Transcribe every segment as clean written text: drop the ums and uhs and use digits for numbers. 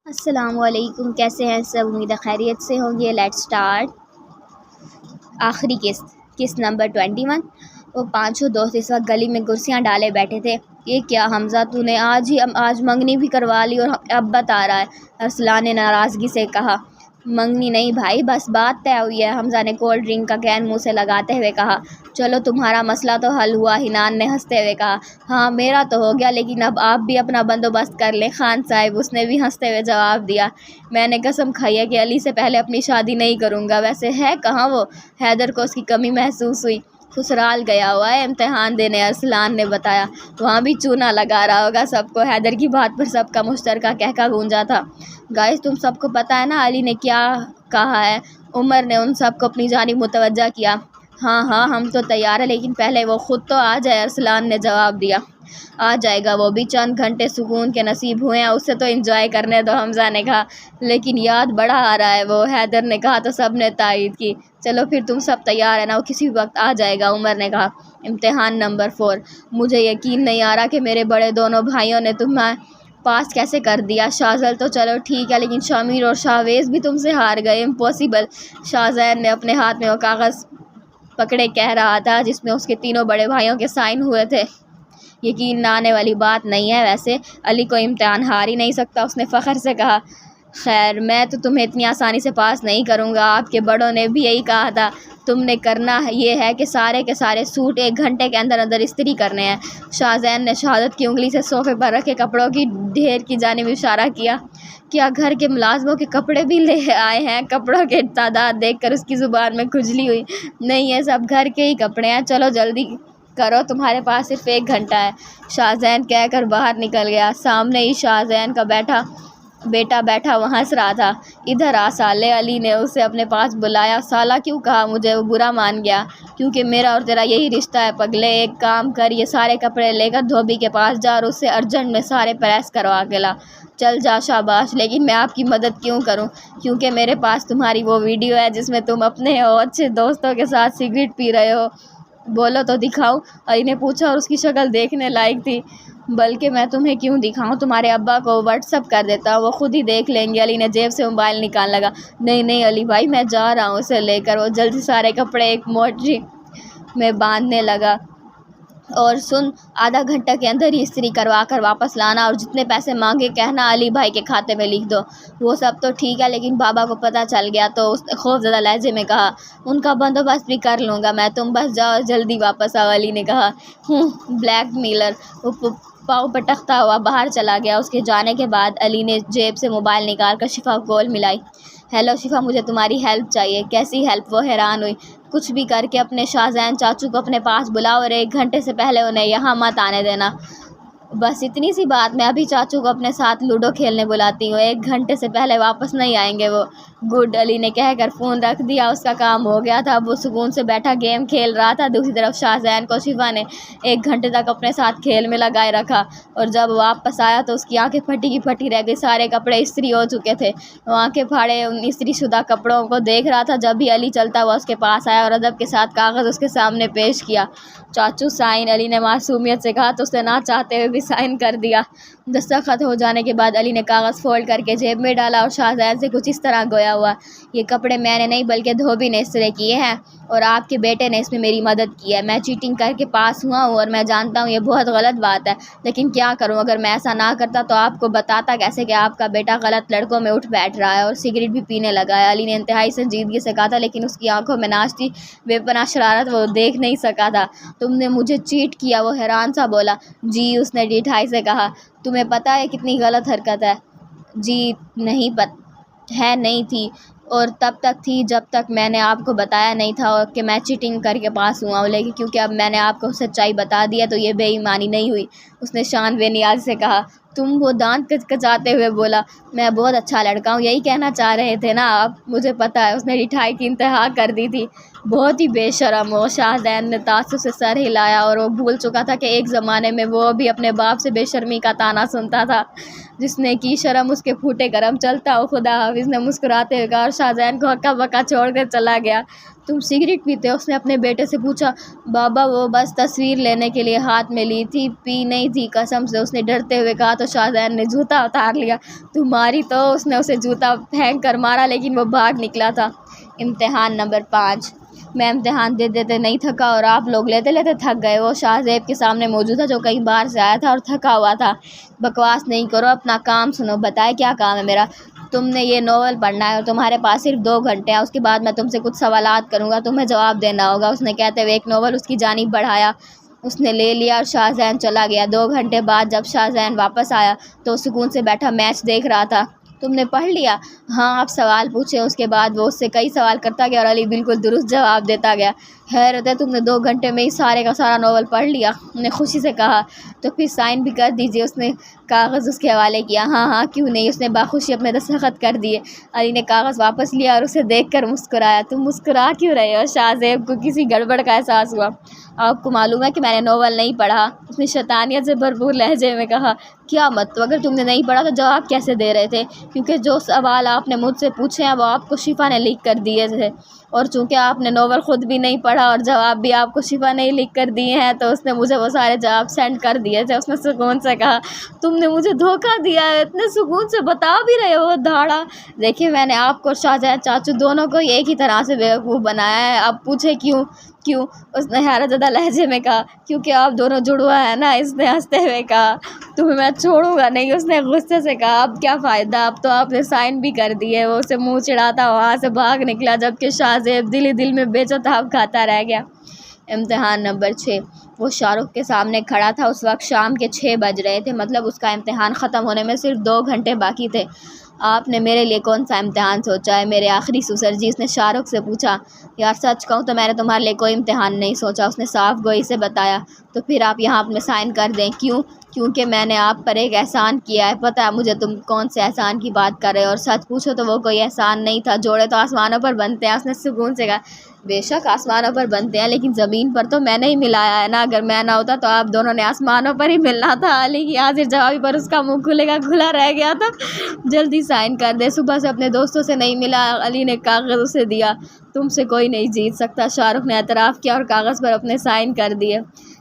السلام علیکم، کیسے ہیں سب؟ امید خیریت سے ہوں گے۔ Let start. آخری قسط نمبر 21۔ وہ پانچوں دوست اس وقت گلی میں کرسیاں ڈالے بیٹھے تھے۔ یہ کیا حمزہ، تو نے آج منگنی بھی کروا لی اور اب بتا رہا ہے؟ ارسلان نے ناراضگی سے کہا۔ منگنی نہیں بھائی، بس بات طے ہوئی ہے، حمزہ نے کولڈ ڈرنک کا کین منہ سے لگاتے ہوئے کہا۔ چلو تمہارا مسئلہ تو حل ہوا، حنان نے ہنستے ہوئے کہا۔ ہاں میرا تو ہو گیا، لیکن اب آپ بھی اپنا بندوبست کر لیں خان صاحب، اس نے بھی ہنستے ہوئے جواب دیا۔ میں نے قسم کھائی ہے کہ علی سے پہلے اپنی شادی نہیں کروں گا۔ ویسے ہے کہاں وہ؟ حیدر کو اس کی کمی محسوس ہوئی۔ سسرال گیا ہوا ہے امتحان دینے، ارسلان نے بتایا۔ وہاں بھی چونا لگا رہا ہوگا سب کو۔ حیدر کی بات پر سب کا مشترکہ کہکا گونجا تھا۔ گائز تم سب کو پتہ ہے نا علی نے کیا کہا ہے؟ عمر نے ان سب کو اپنی جانب متوجہ کیا۔ ہاں ہم تو تیار ہیں، لیکن پہلے وہ خود تو آ جائے، ارسلان نے جواب دیا۔ آ جائے گا، وہ بھی چند گھنٹے سکون کے نصیب ہوئے ہیں، اسے تو انجوائے کرنے دو، حمزہ نے کہا۔ لیکن یاد بڑا آ رہا ہے وہ، حیدر نے کہا تو سب نے تائید کی۔ چلو پھر تم سب تیار ہیں نا؟ وہ کسی وقت آ جائے گا، عمر نے کہا۔ امتحان نمبر 4۔ مجھے یقین نہیں آ رہا کہ میرے بڑے دونوں بھائیوں نے تمہیں پاس کیسے کر دیا۔ شازل تو چلو ٹھیک ہے، لیکن شامیر اور شاویز بھی تم سے ہار گئے، امپاسبل۔ شازین نے اپنے ہاتھ میں وہ کاغذ پکڑے کہہ رہا تھا جس میں اس کے تینوں بڑے بھائیوں کے سائن ہوئے تھے۔ یقین نہ آنے والی بات نہیں ہے، ویسے علی کو امتحان ہار ہی نہیں سکتا، اس نے فخر سے کہا۔ خیر میں تو تمہیں اتنی آسانی سے پاس نہیں کروں گا، آپ کے بڑوں نے بھی یہی کہا تھا۔ تم نے کرنا یہ ہے کہ سارے کے سارے سوٹ 1 گھنٹے کے اندر استری کرنے ہیں۔ شازین نے شہادت کی انگلی سے صوفے پر رکھے کپڑوں کی ڈھیر کی جانب اشارہ کیا۔ کیا گھر کے ملازموں کے کپڑے بھی لے آئے ہیں؟ کپڑوں کی تعداد دیکھ کر اس کی زبان میں کھجلی ہوئی۔ نہیں، یہ سب گھر کے ہی کپڑے ہیں، چلو جلدی کرو، تمہارے پاس صرف 1 گھنٹہ ہے، شازین کہہ کر باہر نکل گیا۔ سامنے ہی شازین کا بیٹا بیٹھا وہ ہنس رہا تھا۔ ادھر آ سالے، علی نے اسے اپنے پاس بلایا۔ سالہ کیوں کہا مجھے؟ وہ برا مان گیا۔ کیونکہ میرا اور تیرا یہی رشتہ ہے پگلے۔ ایک کام کر، یہ سارے کپڑے لے کر دھوبی کے پاس جا اور اس سے ارجنٹ میں سارے پریس کروا کے لا۔ چل جا، شاباش۔ لیکن میں آپ کی مدد کیوں کروں؟ کیونکہ میرے پاس تمہاری وہ ویڈیو ہے جس میں تم اپنے اچھے دوستوں کے ساتھ سگریٹ پی رہے ہو۔ بولو تو دکھاؤں؟ علی نے پوچھا اور اس کی شکل دیکھنے لائق تھی۔ بلکہ میں تمہیں کیوں دکھاؤں؟ تمہارے ابا کو واٹس ایپ کر دیتا ہوں، وہ خود ہی دیکھ لیں گے۔ علی نے جیب سے موبائل نکال لگا۔ نہیں علی بھائی، میں جا رہا ہوں اسے لے کر۔ وہ جلدی سارے کپڑے ایک موٹری میں باندھنے لگا۔ اور سن، آدھا گھنٹہ کے اندر ہی استری کروا کر واپس لانا، اور جتنے پیسے مانگے کہنا علی بھائی کے کھاتے میں لکھ دو۔ وہ سب تو ٹھیک ہے، لیکن بابا کو پتہ چل گیا تو؟ اس نے خوفزدہ لہجے میں کہا۔ ان کا بندوبست بھی کر لوں گا میں، تم بس جاؤ جلدی واپس آؤ، علی نے کہا۔ Black mailer. وہ پاؤں پٹکتا ہوا باہر چلا گیا۔ اس کے جانے کے بعد علی نے جیب سے موبائل نکال کر شفا کو کال ملائی۔ ہیلو شفا، مجھے تمہاری ہیلپ چاہیے۔ کیسی ہیلپ؟ وہ حیران ہوئی۔ کچھ بھی کر کے اپنے شازین چاچو کو اپنے پاس بلاؤ اور 1 گھنٹے سے پہلے انہیں یہاں مت آنے دینا۔ بس اتنی سی بات، میں ابھی چاچو کو اپنے ساتھ لوڈو کھیلنے بلاتی ہوں، 1 گھنٹے سے پہلے واپس نہیں آئیں گے وہ۔ گڈ، علی نے کہہ کر فون رکھ دیا۔ اس کا کام ہو گیا تھا، اب وہ سکون سے بیٹھا گیم کھیل رہا تھا۔ دوسری طرف شازین کو شفا نے 1 گھنٹے تک اپنے ساتھ کھیل میں لگائے رکھا، اور جب واپس آیا تو اس کی آنکھیں پھٹی کی پھٹی رہ گئی۔ سارے کپڑے استری ہو چکے تھے۔ وہ آنکھیں پھاڑے ان استری شدہ کپڑوں کو دیکھ رہا تھا جب ہی علی چلتا ہوا اس کے پاس آیا اور ادب کے ساتھ کاغذ اس کے سامنے پیش کیا۔ چاچو سائن، علی نے معصومیت سے کہا تو اس نے نہ چاہتے ہوئے بھی سائن کر دیا۔ دستخط ہو جانے کے بعد علی نے کاغذ فولڈ کر کے جیب میں ڈالا اور شازین سے کچھ اس طرح گویا ہوا۔ یہ کپڑے میں نے نہیں بلکہ دھوبی نے استری کیے ہیں، اور آپ کے بیٹے نے اس میں میری مدد کی ہے۔ میں چیٹنگ کر کے پاس ہوا ہوں، اور میں جانتا ہوں یہ بہت غلط بات ہے، لیکن کیا کروں؟ اگر میں ایسا نہ کرتا تو آپ کو بتاتا کیسے کہ آپ کا بیٹا غلط لڑکوں میں اٹھ بیٹھ رہا ہے اور سگریٹ بھی پینے لگا ہے۔ علی نے انتہائی سنجیدگی سے کہا تھا، لیکن اس کی آنکھوں میں ناشتی بے پناہ شرارت وہ دیکھ نہیں سکا تھا۔ تم نے مجھے چیٹ کیا؟ وہ حیران سا بولا۔ جی، اس نے ڈٹھائی سے کہا۔ تمہیں پتہ ہے کتنی غلط حرکت ہے؟ جی نہیں تھی، اور تب تک تھی جب تک میں نے آپ کو بتایا نہیں تھا کہ میں چیٹنگ کر کے پاس ہوا ہوں، لیکن کیونکہ اب میں نے آپ کو سچائی بتا دی ہے تو یہ بے ایمانی نہیں ہوئی، اس نے شان بے نیازی سے کہا۔ تم؟ وہ دانت کچکچاتے ہوئے بولا۔ میں بہت اچھا لڑکا ہوں، یہی کہنا چاہ رہے تھے نا آپ؟ مجھے پتہ ہے، اس نے ڈٹھائی کی انتہا کر دی تھی۔ بہت ہی بے شرم ہو۔ شاہزین نے تعصب سے سر ہلایا اور وہ بھول چکا تھا کہ ایک زمانے میں وہ بھی اپنے باپ سے بے شرمی کا طعنہ سنتا تھا، جس نے کی شرم اس کے پھوٹے کرم چلتا ہو۔ خدا حافظ نے مسکراتے ہوئے کہا اور شاہزین کو ہکا بکا چھوڑ کر چلا گیا۔ تم سگریٹ پیتے ہو؟ اس نے اپنے بیٹے سے پوچھا۔ بابا وہ بس تصویر لینے کے لیے ہاتھ میں لی تھی، پی نہیں تھی قسم سے، اس نے ڈرتے ہوئے کہا۔ تو شاہزین نے جوتا اتار لیا۔ تمہاری تو اس نے اسے جوتا پھینک کر مارا لیکن وہ بھاگ نکلا تھا۔ امتحان نمبر 5۔ میں امتحان دیتے دیتے نہیں تھکا اور آپ لوگ لیتے لیتے تھک گئے۔ وہ شاہزیب کے سامنے موجود تھا جو کئی بار سے آیا تھا اور تھکا ہوا تھا۔ بکواس نہیں کرو، اپنا کام سنو۔ بتائے کیا کام ہے میرا؟ تم نے یہ ناول پڑھنا ہے اور تمہارے پاس صرف 2 گھنٹے ہیں۔ اس کے بعد میں تم سے کچھ سوالات کروں گا، تمہیں جواب دینا ہوگا۔ اس نے کہتے ہوئے ایک ناول اس کی جانب بڑھایا۔ اس نے لے لیا اور شاہزین چلا گیا۔ 2 گھنٹے بعد جب شاہزین واپس آیا تو وہ سکون سے بیٹھا میچ دیکھ رہا تھا۔ تم نے پڑھ لیا؟ ہاں، آپ سوال پوچھیں۔ اس کے بعد وہ اس سے کئی سوال کرتا گیا اور علی بالکل درست جواب دیتا گیا۔ حیرت ہے، تم نے 2 گھنٹے میں ہی سارے کا سارا ناول پڑھ لیا؟ انہوں نے خوشی سے کہا۔ تو پھر سائن بھی کر دیجیے۔ اس نے کاغذ اس کے حوالے کیا۔ ہاں ہاں کیوں نہیں، اس نے باخوشی اپنے دستخط کر دیے۔ علی نے کاغذ واپس لیا اور اسے دیکھ کر مسکرایا۔ تم مسکرا کیوں رہے ہو؟ شاہزیب کو کسی گڑبڑ کا احساس ہوا۔ آپ کو معلوم ہے کہ میں نے ناول نہیں پڑھا، اس نے شیطانیت سے بھرپور لہجے میں کہا۔ کیا مطلب؟ اگر تم نے نہیں پڑھا تو جواب کیسے دے رہے تھے؟ کیونکہ جو سوال آپ نے مجھ سے پوچھے ہیں وہ آپ کو شفا نے لکھ کر دیے تھے، اور چونکہ آپ نے ناول خود بھی نہیں پڑھا اور جواب بھی آپ کو شفا نہیں لکھ کر دیے ہیں تو اس نے مجھے وہ سارے جواب سینڈ کر دیے تھے۔ اس نے سکون سے کہا۔ تم نے مجھے دھوکہ دیا ہے، اتنے سکون سے بتا بھی رہے ہو دھاڑا۔ دیکھیں، میں نے آپ کو اور شاہجہاں چاچو دونوں کو ایک ہی طرح سے بیوقوف بنایا ہے۔ اب پوچھے کیوں؟ کیوں؟ اس نے حیرت زدہ لہجے میں کہا۔ کیونکہ آپ دونوں جڑوا ہیں نا، اس نے ہنستے ہوئے کہا۔ تمہیں میں چھوڑوں گا نہیں، اس نے غصے سے کہا۔ اب کیا فائدہ، اب تو آپ نے سائن بھی کر دیے۔ وہ اسے منہ چڑھاتا وہاں سے بھاگ نکلا جبکہ شاہزیب دل ہی دل میں بے چتاب کھاتا رہ گیا۔ امتحان نمبر 6۔ وہ شاہ رخ کے سامنے کھڑا تھا۔ اس وقت شام کے 6 بج رہے تھے، مطلب اس کا امتحان ختم ہونے میں صرف 2 گھنٹے باقی تھے۔ آپ نے میرے لیے کون سا امتحان سوچا ہے، میرے آخری سسر جی؟ اس نے شاہ رخ سے پوچھا۔ یار سچ کہوں تو میں نے تمہارے لیے کوئی امتحان نہیں سوچا، اس نے صاف گوئی سے بتایا۔ تو پھر آپ یہاں اپنے سائن کر دیں۔ کیوں؟ کیونکہ میں نے آپ پر ایک احسان کیا ہے۔ پتہ ہے مجھے تم کون سے احسان کی بات کر رہے ہو، اور سچ پوچھو تو وہ کوئی احسان نہیں تھا۔ جوڑے تو آسمانوں پر بنتے ہیں، اس نے سکون سے کہا۔ بے شک آسمانوں پر بنتے ہیں، لیکن زمین پر تو میں نے ہی ملایا ہے نا۔ اگر میں نہ ہوتا تو آپ دونوں نے آسمانوں پر ہی ملنا تھا۔ علی کی حاضر جوابی پر اس کا منہ کھلے کا کھلا رہ گیا تھا۔ جلدی سائن کر دے، صبح سے اپنے دوستوں سے نہیں ملا۔ علی نے کاغذ اسے دیا۔ تم سے کوئی نہیں جیت سکتا، شاہ رخ نے اعتراف کیا اور کاغذ پر اپنے سائن کر دیے۔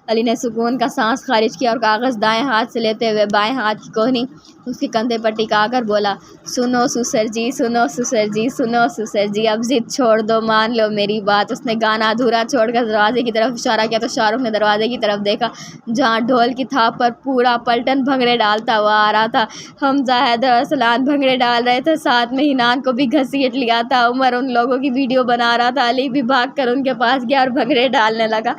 علی نے سکون کا سانس خارج کیا اور کاغذ دائیں ہاتھ سے لیتے ہوئے بائیں ہاتھ کی کوہنی اس کے کندھے پر ٹکا کر بولا۔ سنو سسر جی، سنو سسر جی، سنو سسر جی، اب ضد چھوڑ دو، مان لو میری بات۔ اس نے گانا ادھورا چھوڑ کر دروازے کی طرف اشارہ کیا تو شاہ رخ نے دروازے کی طرف دیکھا جہاں ڈھول کی تھاپ پر پورا پلٹن بھنگڑے ڈالتا ہوا آ رہا تھا۔ حمزہ، حیدر اور ارسلان بھنگڑے ڈال رہے تھے، ساتھ میں ہنان کو بھی گھسیٹ لیا تھا۔ عمر ان لوگوں کی ویڈیو بنا رہا تھا۔ علی بھی بھاگ کر ان کے پاس گیا اور بھنگڑے ڈالنے لگا۔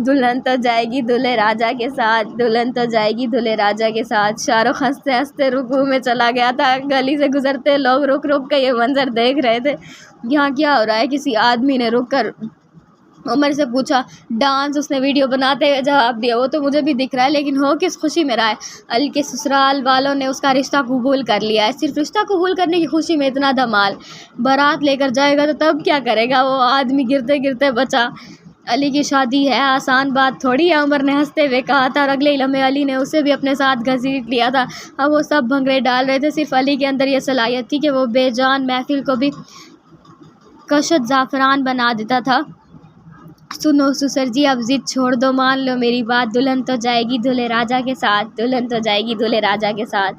دلہن تو جائے گی دولہے راجا کے ساتھ، دلہن تو جائے گی دولہے راجا کے ساتھ۔ شاہ رخ ہنستے ہنستے رکوع میں چلا گیا تھا۔ گلی سے گزرتے لوگ رک رک کے یہ منظر دیکھ رہے تھے۔ یہاں کیا ہو رہا ہے؟ کسی آدمی نے رک کر عمر سے پوچھا۔ ڈانس، اس نے ویڈیو بناتے ہوئے جواب دیا۔ وہ تو مجھے بھی دکھ رہا ہے، لیکن ہو کس خوشی میں رہا ہے؟ علی کے سسرال والوں نے اس کا رشتہ قبول کر لیا ہے۔ صرف رشتہ قبول کرنے کی خوشی میں اتنا دھمال؟ بارات لے کر جائے گا تو تب کیا کرے گا؟ وہ آدمی گرتے گرتے بچا۔ علی کی شادی ہے، آسان بات تھوڑی ہے، عمر نے ہنستے ہوئے کہا تھا، اور اگلے ہی لمحے علی نے اسے بھی اپنے ساتھ گھسیٹ لیا تھا۔ اب وہ سب بھنگڑے ڈال رہے تھے، صرف علی کے اندر یہ صلاحیت تھی کہ وہ بے جان محفل کو بھی کشت زعفران بنا دیتا تھا۔ سنو سسر جی، اب ضد چھوڑ دو، مان لو میری بات۔ دلہن تو جائے گی دولہے راجا کے ساتھ، دلہن تو جائے گی دولہے راجا کے ساتھ۔